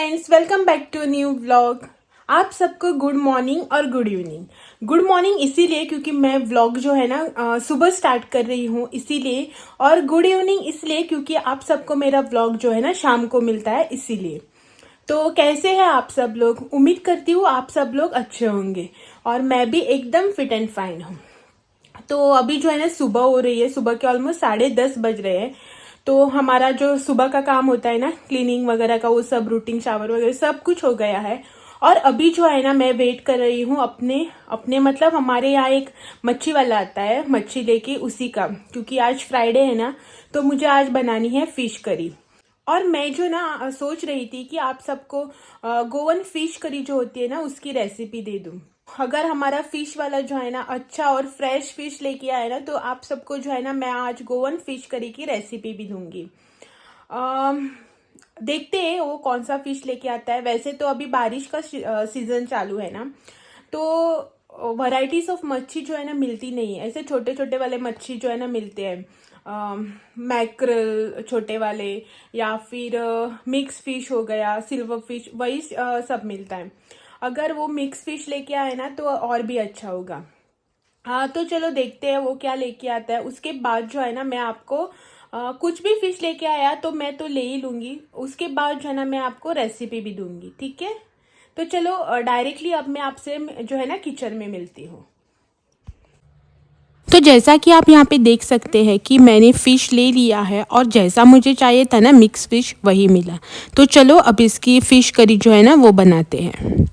Friends, welcome back to new vlog. आप सबको good morning और गुड इवनिंग। गुड मॉर्निंग इसीलिए क्योंकि मैं व्लॉग जो है ना सुबह स्टार्ट कर रही हूँ इसीलिए, और गुड इवनिंग इसलिए क्योंकि आप सबको मेरा व्लॉग जो है ना शाम को मिलता है इसीलिए। तो कैसे हैं आप सब लोग? उम्मीद करती हूँ आप सब लोग अच्छे होंगे और मैं भी एकदम फिट एंड फाइन हूँ। तो अभी जो है ना सुबह हो रही है, सुबह के ऑलमोस्ट 10:30 बज रहे हैं। तो हमारा जो सुबह का काम होता है ना, क्लीनिंग वगैरह का, वो सब रूटीन, शावर वगैरह सब कुछ हो गया है। और अभी जो है ना मैं वेट कर रही हूँ अपने अपने मतलब हमारे यहाँ एक मच्छी वाला आता है मच्छी लेके, उसी का, क्योंकि आज फ्राइडे है ना, तो मुझे आज बनानी है फिश करी। और मैं जो ना सोच रही थी कि आप सबको गोवन फिश करी जो होती है ना उसकी रेसिपी दे दूं। अगर हमारा फिश वाला जो है ना अच्छा और फ्रेश फिश लेके आए ना, तो आप सबको जो है ना मैं आज गोवन फिश करी की रेसिपी भी दूंगी। अम, देखते हैं वो कौन सा फिश लेके आता है। वैसे तो अभी बारिश का सीजन चालू है ना, तो वैरायटीज ऑफ मच्छी जो है ना मिलती नहीं है। ऐसे छोटे छोटे वाले मच्छी जो है ना मिलते हैं, मैक्रल छोटे वाले, या फिर मिक्स फिश हो गया, सिल्वर फिश, वही सब मिलता है। अगर वो मिक्स फिश लेके आए ना तो और भी अच्छा होगा। हाँ, तो चलो देखते हैं वो क्या लेके आता है। उसके बाद जो है ना मैं आपको कुछ भी फिश लेके आया तो मैं तो ले ही लूंगी। उसके बाद जो है ना मैं आपको रेसिपी भी दूंगी, ठीक है? तो चलो डायरेक्टली अब मैं आपसे जो है ना किचन में मिलती हूँ। तो जैसा कि आप यहाँ पे देख सकते हैं कि मैंने फ़िश ले लिया है और जैसा मुझे चाहिए था ना मिक्स फ़िश वही मिला। तो चलो अब इसकी फ़िश करी जो है ना वो बनाते हैं।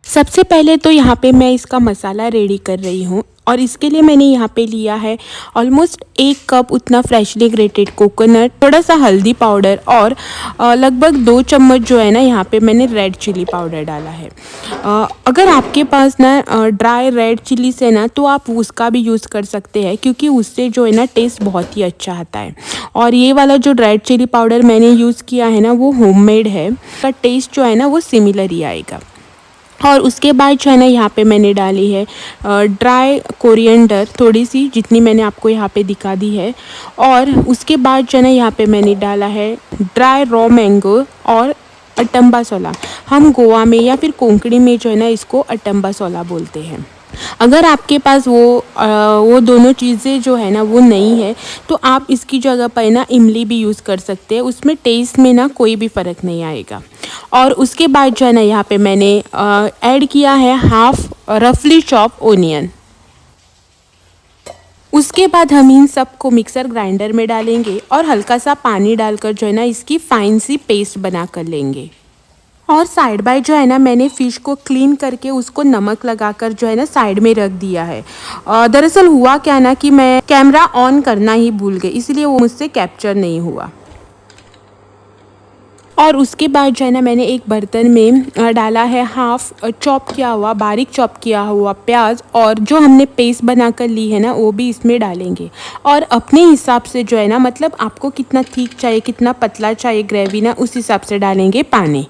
सबसे पहले तो यहाँ पे मैं इसका मसाला रेडी कर रही हूँ और इसके लिए मैंने यहाँ पे लिया है ऑलमोस्ट 1 कप उतना फ्रेशली ग्रेटेड कोकोनट, थोड़ा सा हल्दी पाउडर और लगभग 2 चम्मच जो है ना यहाँ पे मैंने रेड चिली पाउडर डाला है। अगर आपके पास ना ड्राई रेड चिलीज है ना तो आप उसका भी यूज़ कर सकते हैं, क्योंकि उससे जो है ना टेस्ट बहुत ही अच्छा आता है। और ये वाला जो रेड चिली पाउडर मैंने यूज़ किया है ना वो होममेड है, उसका टेस्ट जो है ना वो सिमिलर ही आएगा। और उसके बाद जो है ना यहाँ पे मैंने डाली है ड्राई कोरिएंडर, थोड़ी सी जितनी मैंने आपको यहाँ पे दिखा दी है। और उसके बाद जो है ना यहाँ पे मैंने डाला है ड्राई रॉ मैंगो और अटम्बा सोला। हम गोवा में या फिर कोंकणी में जो है ना इसको अटम्बा सोला बोलते हैं। अगर आपके पास वो दोनों चीज़ें जो है ना वो नहीं है तो आप इसकी जगह पर ना इमली भी यूज़ कर सकते हैं, उसमें टेस्ट में ना कोई भी फ़र्क नहीं आएगा। और उसके बाद जो है ना यहाँ पे मैंने ऐड किया है हाफ रफली चॉप ओनियन। उसके बाद हम इन सब को मिक्सर ग्राइंडर में डालेंगे और हल्का सा पानी डालकर जो है ना इसकी फाइन सी पेस्ट बना कर लेंगे। और साइड बाय जो है ना मैंने फ़िश को क्लीन करके उसको नमक लगाकर जो है ना साइड में रख दिया है। दरअसल हुआ क्या ना कि मैं कैमरा ऑन करना ही भूल गई, इसलिए वो मुझसे कैप्चर नहीं हुआ। और उसके बाद जो है ना मैंने एक बर्तन में डाला है हाफ चॉप किया हुआ, बारीक चॉप किया हुआ प्याज, और जो हमने पेस्ट बनाकर ली है ना वो भी इसमें डालेंगे। और अपने हिसाब से जो है ना, मतलब आपको कितना थिक चाहिए, कितना पतला चाहिए ग्रेवी ना, उस हिसाब से डालेंगे पानी।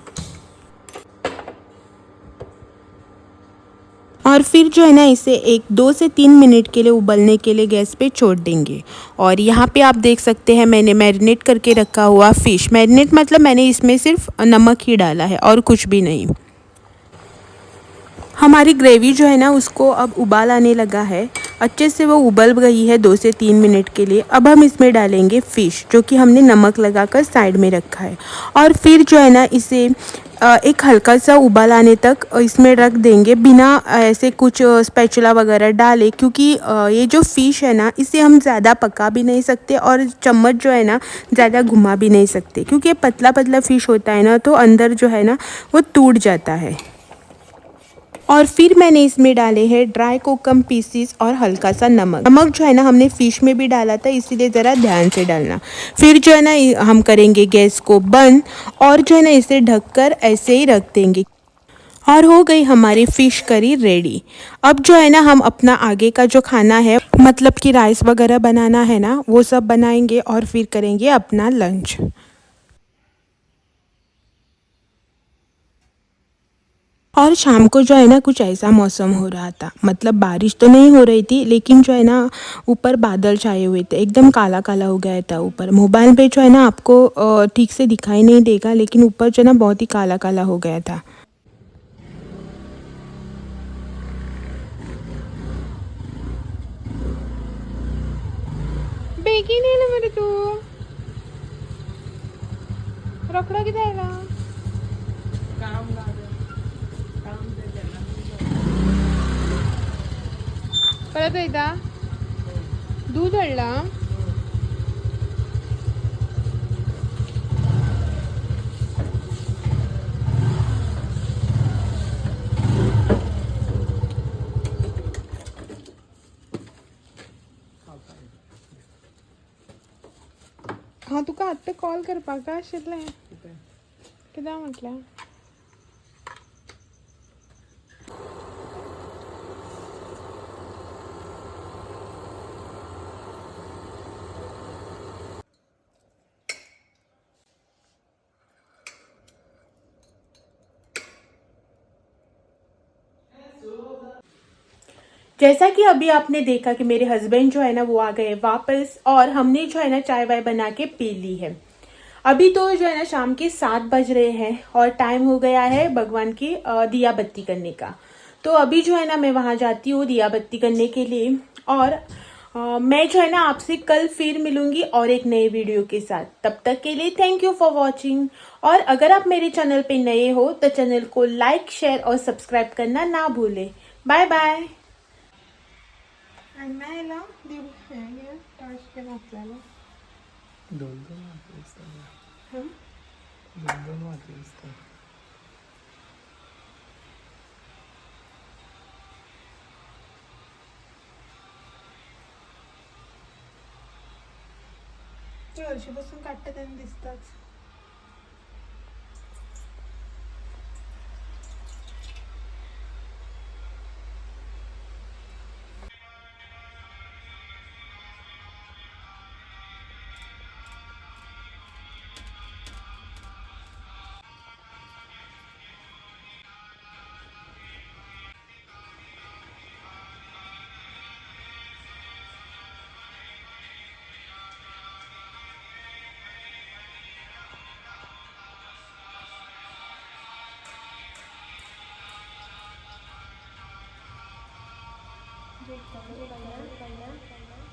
और फिर जो है ना इसे 2 से 3 मिनट के लिए उबलने के लिए गैस पे छोड़ देंगे। और यहाँ पे आप देख सकते हैं मैंने मैरिनेट करके रखा हुआ फ़िश, मैरिनेट मतलब मैंने इसमें सिर्फ नमक ही डाला है और कुछ भी नहीं। हमारी ग्रेवी जो है ना उसको अब उबाल आने लगा है, अच्छे से वो उबल गई है 2 से 3 मिनट के लिए। अब हम इसमें डालेंगे फ़िश जो कि हमने नमक लगाकर साइड में रखा है। और फिर जो है ना इसे एक हल्का सा उबाल आने तक इसमें रख देंगे, बिना ऐसे कुछ स्पैचुला वगैरह डाले, क्योंकि ये जो फ़िश है ना इसे हम ज़्यादा पका भी नहीं सकते और चम्मच जो है ना ज़्यादा घुमा भी नहीं सकते, क्योंकि ये पतला पतला फ़िश होता है ना, तो अंदर जो है ना वो टूट जाता है। और फिर मैंने इसमें डाले हैं ड्राई कोकम पीसीस और हल्का सा नमक। नमक जो है ना हमने फ़िश में भी डाला था, इसीलिए ज़रा ध्यान से डालना। फिर जो है ना हम करेंगे गैस को बंद और जो है ना इसे ढककर ऐसे ही रख देंगे। और हो गई हमारी फ़िश करी रेडी। अब जो है ना हम अपना आगे का जो खाना है, मतलब कि राइस वगैरह बनाना है ना, वो सब बनाएंगे और फिर करेंगे अपना लंच। और शाम को जो है ना कुछ ऐसा मौसम हो रहा था, मतलब बारिश तो नहीं हो रही थी लेकिन जो है ना ऊपर बादल छाए हुए थे, एकदम काला काला हो गया था ऊपर। मोबाइल पे जो है ना आपको ठीक से दिखाई नहीं देगा, लेकिन ऊपर जो है ना बहुत ही काला काला हो गया था। बेगीन येईल बरं तू, रखडा किती यायला परत एकदा दूध हळला। हां तुका आत्ता कॉल करपा का आशिल्लें, कित्याक म्हटलें जैसा कि अभी आपने देखा कि मेरे हस्बैंड जो है ना वो आ गए वापस, और हमने जो है ना चाय वाय बना के पी ली है। अभी तो जो है ना शाम के 7 बज रहे हैं और टाइम हो गया है भगवान की दिया बत्ती करने का। तो अभी जो है ना मैं वहाँ जाती हूँ दिया बत्ती करने के लिए, और मैं जो है ना आपसे कल फिर मिलूंगी और एक नए वीडियो के साथ। तब तक के लिए थैंक यू फॉर वॉचिंग। और अगर आप मेरे चैनल पे नए हो तो चैनल को लाइक शेयर और सब्सक्राइब करना ना भूलें। Bye bye. अण्णाला टास्क केला आपल्याला दोन दोन वाजता दिसतात, हं? दोन दोन वाजता दिसतात. ते वर्षीपासून काढतात त्यांनी दिसतात.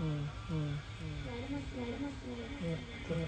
हम्म, हम्म, हम्म. तर